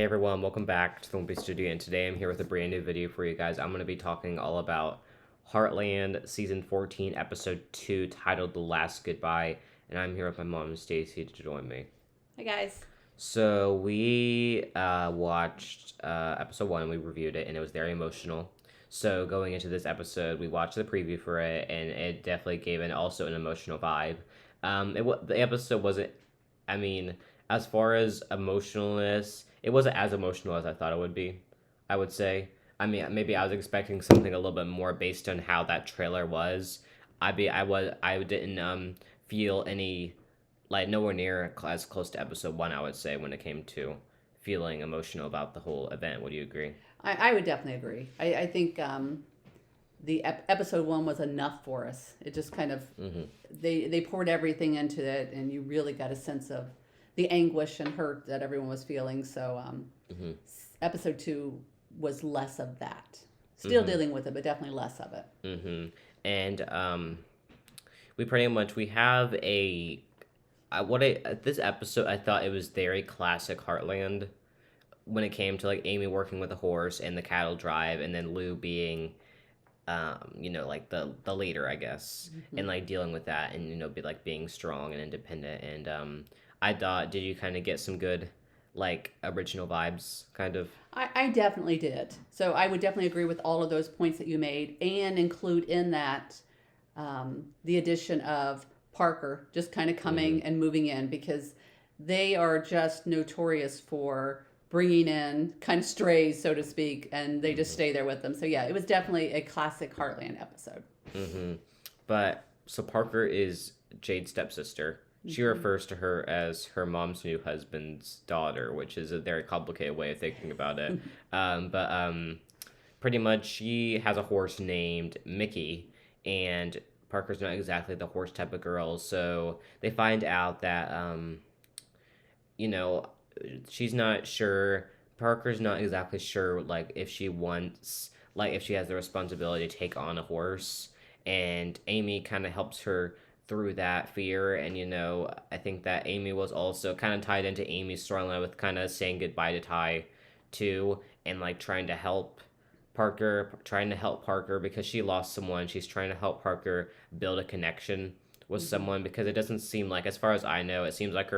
everyone, welcome back to the Wimpy Studio, and today I'm here with a brand new video for you guys. I'm going to be talking all about Heartland Season 14, Episode 2, titled The Last Goodbye, and I'm here with my mom, Stacy, to join me. Hey guys. So we watched Episode 1, and we reviewed it, and it was very emotional. So going into this episode, we watched the preview for it, and it definitely gave also an emotional vibe. The episode wasn't, I mean, as far as emotionalness, it wasn't as emotional as I thought it would be, I would say. I mean, maybe I was expecting something a little bit more based on how that trailer was. I didn't feel any, like, nowhere near as close to episode 1, I would say, when it came to feeling emotional about the whole event. Would you agree? I would definitely agree. I think the episode 1 was enough for us. It just kind of, they poured everything into it, and you really got a sense of the anguish and hurt that everyone was feeling. So episode 2 was less of that. Still dealing with it, but definitely less of it. And we have this episode, I thought it was very classic Heartland when it came to, like, Amy working with the horse and the cattle drive, and then Lou being like the leader, I guess, and, like, dealing with that, and being strong and independent. And I thought, did you kind of get some good, like, original vibes, kind of? I definitely did. So I would definitely agree with all of those points that you made, and include in that the addition of Parker just kind of coming and moving in, because they are just notorious for bringing in kind of strays, so to speak, and they just stay there with them. So yeah, it was definitely a classic Heartland episode. But so Parker is Jade's stepsister. She refers to her as her mom's new husband's daughter, which is a very complicated way of thinking about it. But pretty much she has a horse named Mickey, and Parker's not exactly the horse type of girl. So they find out that, she's not sure. Parker's not exactly sure, like, if she has the responsibility to take on a horse. And Amy kind of helps her through that fear. And, I think that Amy was also kind of tied into Amy's storyline with kind of saying goodbye to Ty, too, and, like, trying to help Parker because she lost someone. She's trying to help Parker build a connection with someone, because it doesn't seem like, as far as I know, it seems like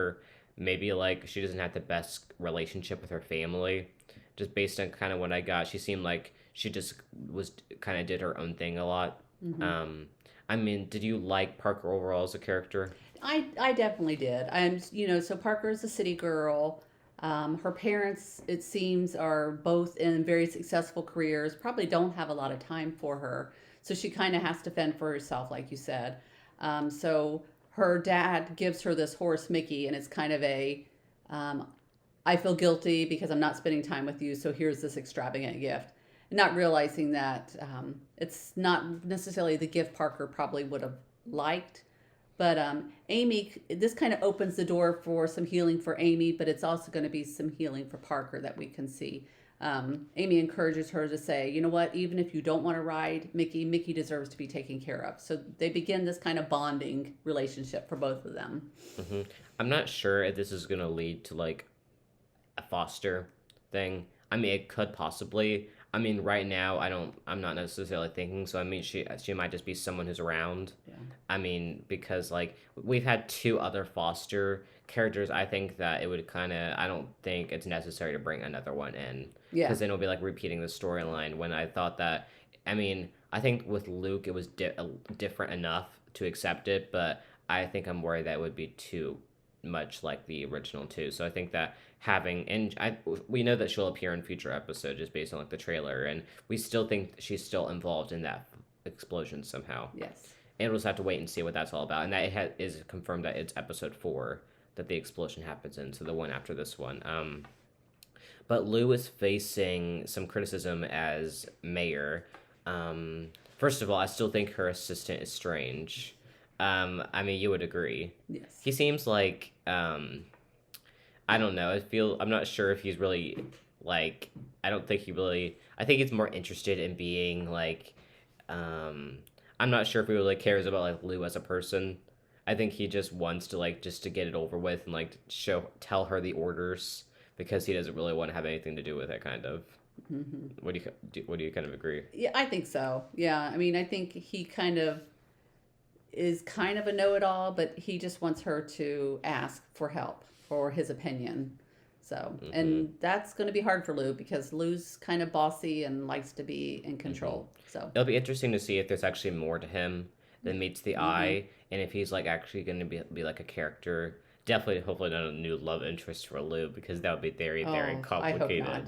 maybe, like, she doesn't have the best relationship with her family. Just based on kind of what I got, she seemed like she just did her own thing a lot. I mean, did you like Parker overall as a character? I definitely did. So Parker's a city girl. Her parents, it seems, are both in very successful careers, probably don't have a lot of time for her. So she kind of has to fend for herself, like you said. So her dad gives her this horse, Mickey, and it's kind of I feel guilty because I'm not spending time with you, so here's this extravagant gift. Not realizing that it's not necessarily the gift Parker probably would have liked. But Amy, this kind of opens the door for some healing for Amy, but it's also going to be some healing for Parker that we can see. Amy encourages her to say, you know what, even if you don't want to ride Mickey deserves to be taken care of. So they begin this kind of bonding relationship for both of them. I'm not sure if this is going to lead to, like, a foster thing. I mean, it could possibly. I mean, right now, I'm not necessarily thinking, so I mean, she might just be someone who's around. Yeah. I mean, because, like, we've had 2 other foster characters. I think that it would I don't think it's necessary to bring another one in. Yeah. Because then it'll be, like, repeating the storyline, when I thought that, I mean, I think with Luke, it was different enough to accept it, but I think I'm worried that it would be too much like the original too. So I think that we know that she'll appear in future episodes just based on, like, the trailer, and we still think she's still involved in that explosion somehow. Yes. And we'll just have to wait and see what that's all about. And that is confirmed that it's episode 4 that the explosion happens in, so the one after this one. But Lou is facing some criticism as mayor. First of all, I still think her assistant is strange. I mean, you would agree. Yes. He seems like, I don't know. I'm not sure if he's really, like, I think he's more interested in being, like, I'm not sure if he really cares about, like, Lou as a person. I think he just wants to, like, just to get it over with and, like, tell her the orders because he doesn't really want to have anything to do with it. Kind of. Hmm. What do you kind of agree? Yeah, I think so. Yeah, I mean, I think he kind of is kind of a know-it-all, but he just wants her to ask for help for his opinion. So, Mm-hmm. and that's going to be hard for Lou because Lou's kind of bossy and likes to be in Mm-hmm. control. So, It'll be interesting to see if there's actually more to him than meets the hmm, eye, and if he's like actually going to be like a character. Definitely, hopefully not a new love interest for Lou because that would be very, very oh, I hope not.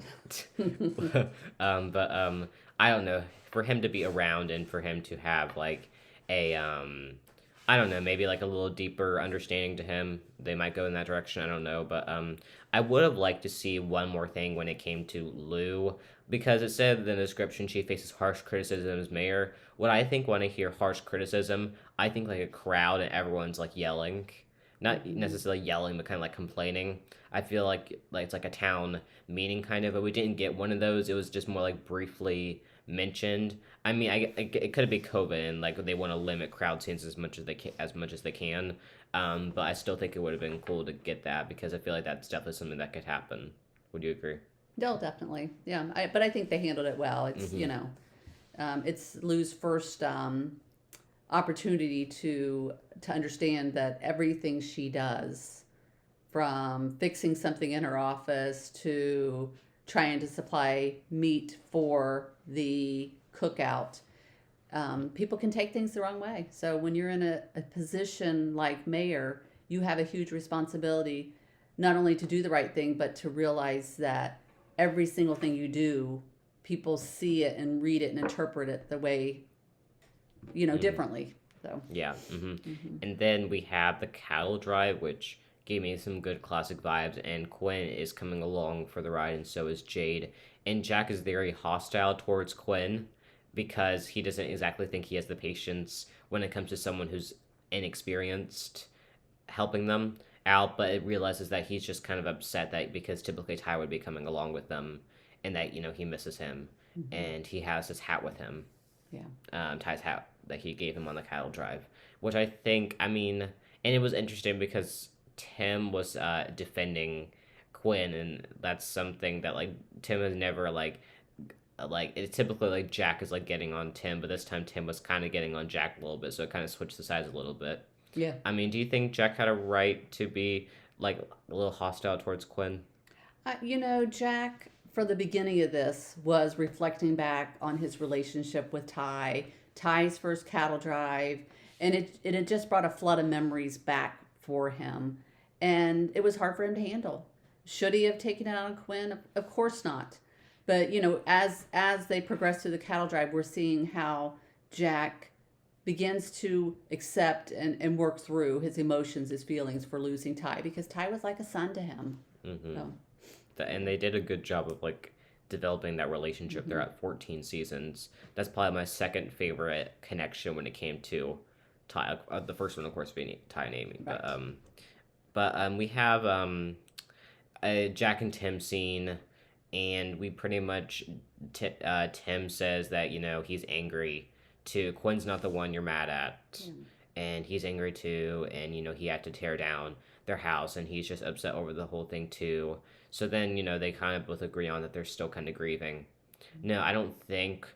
complicated. But I don't know. For him to be around and for him to have like a I don't know, maybe like a little deeper understanding to him, they might go in that direction. I don't know, but I would have liked to see one more thing when it came to Lou because it said in the description she faces harsh criticism as mayor. What I think when I hear harsh criticism, I think like a crowd and everyone's like yelling, not Hmm. necessarily yelling, but kind of like complaining. I feel like it's like a town meeting kind of, but we didn't get one of those. It was just more like briefly mentioned. I mean, it could be COVID and like they want to limit crowd scenes as much as they can. But I still think it would have been cool to get that because I feel like that's definitely something that could happen. Would you agree? No, definitely. Yeah, but I think they handled it well. It's, Mm-hmm. it's Lou's first opportunity to understand that everything she does, from fixing something in her office to trying to supply meat for the cookout, people can take things the wrong way. So when you're in a position like mayor, you have a huge responsibility not only to do the right thing, but to realize that every single thing you do, people see it and read it and interpret it the way, Mm-hmm. differently. So, Yeah. Mm-hmm. hmm, And then we have the cattle drive, which gave me some good classic vibes. And Quinn is coming along for the ride, and so is Jade. And Jack is very hostile towards Quinn because he doesn't exactly think he has the patience when it comes to someone who's inexperienced helping them out. But it realizes that he's just kind of upset that because typically Ty would be coming along with them, and that he misses him, hmm, and he has his hat with him, yeah. Ty's hat that he gave him on the cattle drive, which I think, I mean, and it was interesting because Tim was defending Quinn, and that's something that like Tim has never like it's typically like Jack is like getting on Tim, but this time Tim was kind of getting on Jack a little bit, so it kind of switched the sides a little bit. Yeah. I mean, do you think Jack had a right to be like a little hostile towards Quinn? Jack, for the beginning of this, was reflecting back on his relationship with Ty, Ty's first cattle drive, and it had just brought a flood of memories back for him. And it was hard for him to handle. Should he have taken it out on Quinn? Of course not. But, as they progress through the cattle drive, we're seeing how Jack begins to accept and work through his emotions, his feelings for losing Ty, because Ty was like a son to him. Mm-hmm. So, And they did a good job of like developing that relationship. They're mhm. at 14 seasons. That's probably my second favorite connection when it came to Ty. The first one, of course, being Ty and Amy. But Right. we have a Jack and Tim scene, and we pretty much Tim says that he's angry too. Quinn's not the one you're mad at, Yeah. and he's angry too. And he had to tear down their house, and he's just upset over the whole thing too. So then they kind of both agree on that they're still kind of grieving. No, I don't think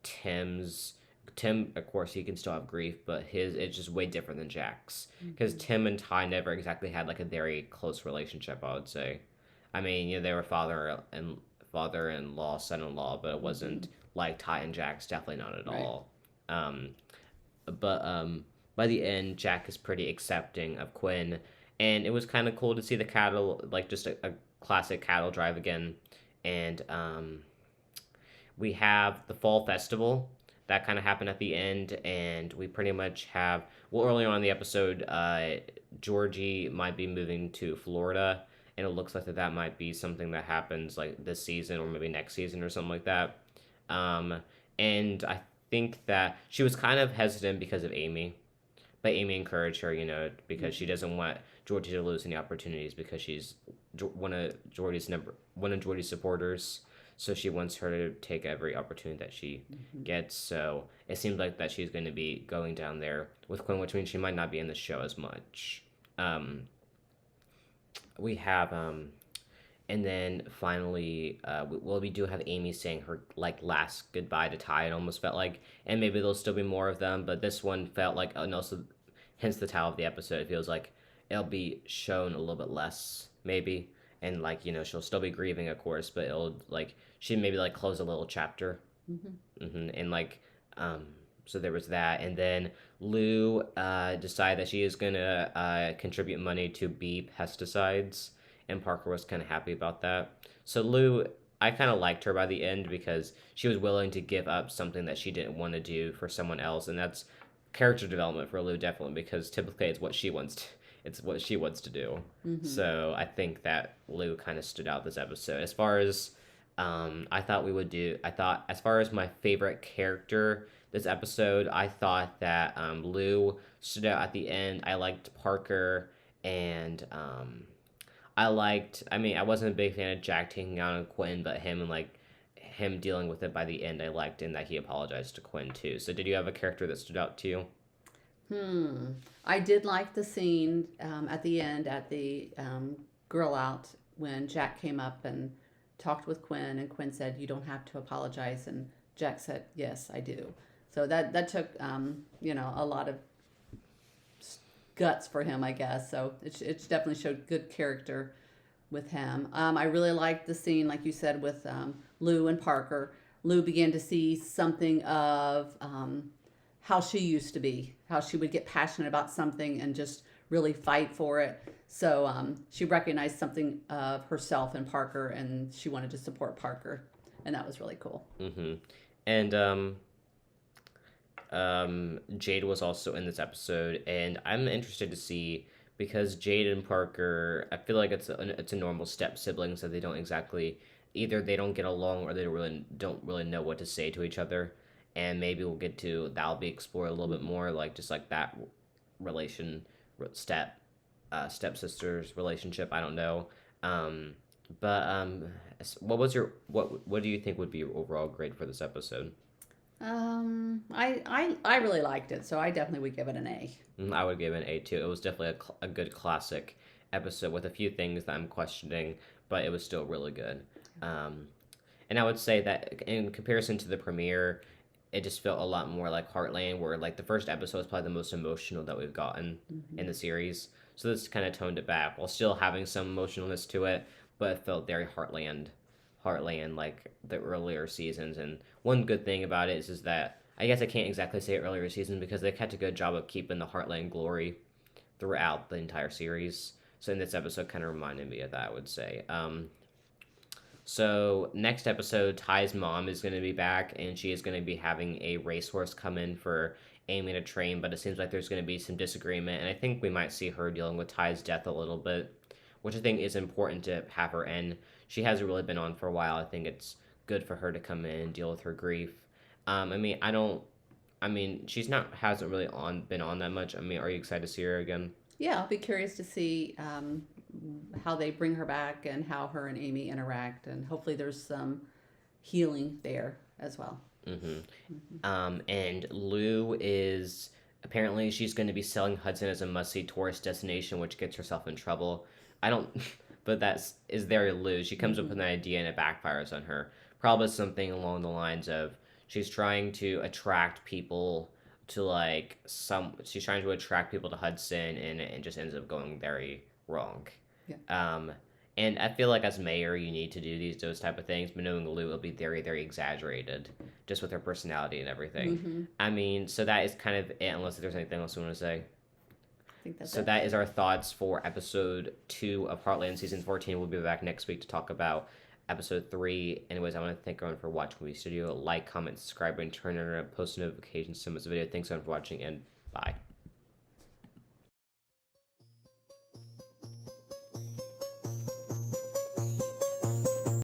Tim's Tim, of course, he can still have grief, but his it's just way different than Jack's because Mhm. Tim and Ty never exactly had like a very close relationship. I would say. I mean, they were father-in-law, son-in-law, but it Mhm. wasn't like Ty and Jack's. Definitely not at Right. all. Um, but by the end, Jack is pretty accepting of Quinn, and it was kind of cool to see the cattle, like just a classic cattle drive again, and we have the fall festival that kind of happened at the end, and we pretty much have earlier on in the episode, Georgie might be moving to Florida, and it looks like that might be something that happens like this season or maybe next season or something like that. Um, and I think that she was kind of hesitant because of Amy, but Amy encouraged her, because she Mhm. doesn't want Georgie to lose any opportunities because she's one of Georgie's supporters. So she wants her to take every opportunity that she Mhm. gets. So it seems like that she's going to be going down there with Quinn, which means she might not be in the show as much. Um, we have And then finally, we do have Amy saying her like last goodbye to Ty. It almost felt like, and maybe there'll still be more of them, but this one felt like, and also, hence the title of the episode. It feels like it'll be shown a little bit less, maybe, and like she'll still be grieving, of course, but it'll like she maybe like close a little chapter, and like, um, so there was that, and then Lou decided that she is gonna contribute money to bee pesticides, and Parker was kind of happy about that. So Lou, I kind of liked her by the end because she was willing to give up something that she didn't want to do for someone else, and that's character development for Lou definitely because typically it's what she wants to do. So I think that Lou kind of stood out this episode. As far as I thought as far as my favorite character this episode, I thought that Lou stood out at the end. I liked Parker and I mean, I wasn't a big fan of Jack taking on Quinn, but him and like him dealing with it by the end, I liked, and that he apologized to Quinn too. So, did you have a character that stood out to you? I did like the scene at the end at the grill out when Jack came up and talked with Quinn, and Quinn said, "You don't have to apologize," and Jack said, "Yes, I do." So that took a lot of guts for him, I guess. So it definitely showed good character with him. I really liked the scene, like you said, with Lou and Parker. Lou began to see something of how she used to be, how she would get passionate about something and just really fight for it. So she recognized something of herself in Parker, and she wanted to support Parker, and that was really cool. And Jade was also in this episode, and I'm interested to see because Jade and Parker, I feel like it's a normal step sibling, so they don't exactly either they don't get along or they don't really know what to say to each other, and maybe we'll get to that'll be explored a little bit more, like just like that relation stepsisters relationship. I don't know, but what do you think would be your overall grade for this episode? I really liked it, so I definitely would give it an A. I would give it an A too. It was definitely a good classic episode with a few things that I'm questioning, but it was still really good. Um, and I would say that in comparison to the premiere, it just felt a lot more like Heartland, where like the first episode was probably the most emotional that we've gotten in the series. So this kind of toned it back while still having some emotionalness to it, but it felt very Heartland like the earlier seasons. And one good thing about it is that I guess I can't exactly say earlier season because they kept a good job of keeping the Heartland glory throughout the entire series. So in this episode, kind of reminded me of that, I would say. So next episode, Ty's mom is going to be back, and she is going to be having a racehorse come in for Amy to train. But it seems like there's going to be some disagreement, and I think we might see her dealing with Ty's death a little bit, which I think is important to have her in. She hasn't really been on for a while. I think it's good for her to come in and deal with her grief. I mean, I don't. I mean, she's not hasn't really been on that much. I mean, are you excited to see her again? Yeah, I'll be curious to see how they bring her back and how her and Amy interact, and hopefully there's some healing there as well. And Lou is apparently she's going to be selling Hudson as a must-see tourist destination, which gets herself in trouble. I don't, but is very Lou. She comes up with an idea and it backfires on her. Probably something along the lines of she's trying to attract people to she's trying to attract people to Hudson, and it just ends up going very wrong. Yeah. And I feel like as mayor, you need to do those type of things, but knowing Lou will be very, very exaggerated, just with her personality and everything. I mean, so that is kind of it, unless there's anything else you want to say. I think that's So it. that is our thoughts for episode 2 of Heartland season 14. We'll be back next week to talk about episode 3. Anyways, I want to thank everyone for watching Movie Studio. Like, comment, subscribe, and turn on post notifications to this video. Thanks everyone for watching, and bye.